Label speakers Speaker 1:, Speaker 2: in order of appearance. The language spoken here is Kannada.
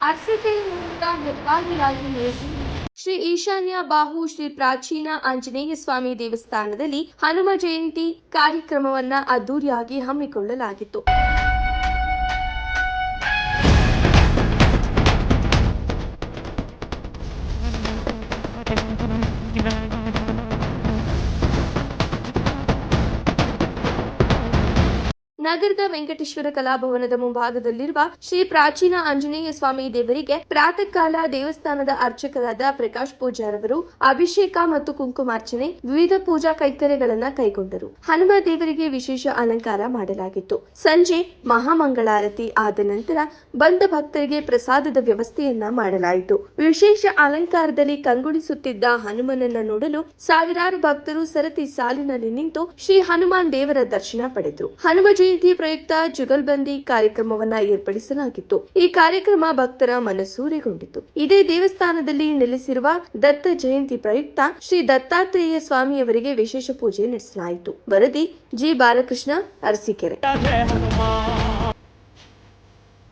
Speaker 1: ಅರಸೀಕೆರೆಯಿಂದ ಹೆಬ್ಬಾಗಿಲಾಗಿ ನೇಸಿ ಶ್ರೀ ಈಶಾನ್ಯ ಬಾಹು ಶ್ರೀ ಪ್ರಾಚೀನ ಆಂಜನೇಯ ಸ್ವಾಮಿ ದೇವಸ್ಥಾನದಲ್ಲಿ ಹನುಮ ಜಯಂತಿ ಕಾರ್ಯಕ್ರಮವನ್ನ ಅದ್ದೂರಿಯಾಗಿ ಹಮ್ಮಿಕೊಳ್ಳಲಾಗಿತ್ತು. ನಗರದ ವೆಂಕಟೇಶ್ವರ ಕಲಾಭವನದ ಮುಂಭಾಗದಲ್ಲಿರುವ ಶ್ರೀ ಪ್ರಾಚೀನ ಆಂಜನೇಯ ಸ್ವಾಮಿ ದೇವರಿಗೆ ಪ್ರಾತಃ ಕಾಲ ದೇವಸ್ಥಾನದ ಅರ್ಚಕರಾದ ಪ್ರಕಾಶ್ ಪೂಜಾರವರು ಅಭಿಷೇಕ ಮತ್ತು ಕುಂಕುಮಾರ್ಚನೆ ವಿವಿಧ ಪೂಜಾ ಕೈಂಕರ್ಯಗಳನ್ನು ಕೈಗೊಂಡರು. ಹನುಮ ದೇವರಿಗೆ ವಿಶೇಷ ಅಲಂಕಾರ ಮಾಡಲಾಗಿತ್ತು. ಸಂಜೆ ಮಹಾಮಂಗಳಾರತಿ ಆದ ನಂತರ ಬಂದ ಭಕ್ತರಿಗೆ ಪ್ರಸಾದದ ವ್ಯವಸ್ಥೆಯನ್ನ ಮಾಡಲಾಯಿತು. ವಿಶೇಷ ಅಲಂಕಾರದಲ್ಲಿ ಕಂಗೊಳಿಸುತ್ತಿದ್ದ ಹನುಮನನ್ನ ನೋಡಲು ಸಾವಿರಾರು ಭಕ್ತರು ಸರತಿ ಸಾಲಿನಲ್ಲಿ ನಿಂತು ಶ್ರೀ ಹನುಮಾನ್ ದೇವರ ದರ್ಶನ ಪಡೆದರು. ಹನುಮ ಜಯಂತಿ ಪ್ರಯುಕ್ತ ಜುಗಲ್ಬಂದಿ ಕಾರ್ಯಕ್ರಮವನ್ನ ಏರ್ಪಡಿಸಲಾಗಿತ್ತು. ಈ ಕಾರ್ಯಕ್ರಮ ಭಕ್ತರ ಮನಸೂರೆಗೊಂಡಿತು. ಇದೇ ದೇವಸ್ಥಾನದಲ್ಲಿ ನೆಲೆಸಿರುವ ದತ್ತ ಜಯಂತಿ ಪ್ರಯುಕ್ತ ಶ್ರೀ ದತ್ತಾತ್ರೇಯ ಸ್ವಾಮಿಯವರಿಗೆ ವಿಶೇಷ ಪೂಜೆ ನಡೆಸಲಾಯಿತು. ವರದಿ ಜಿ ಬಾಲಕೃಷ್ಣ, ಅರಸೀಕೆರೆ.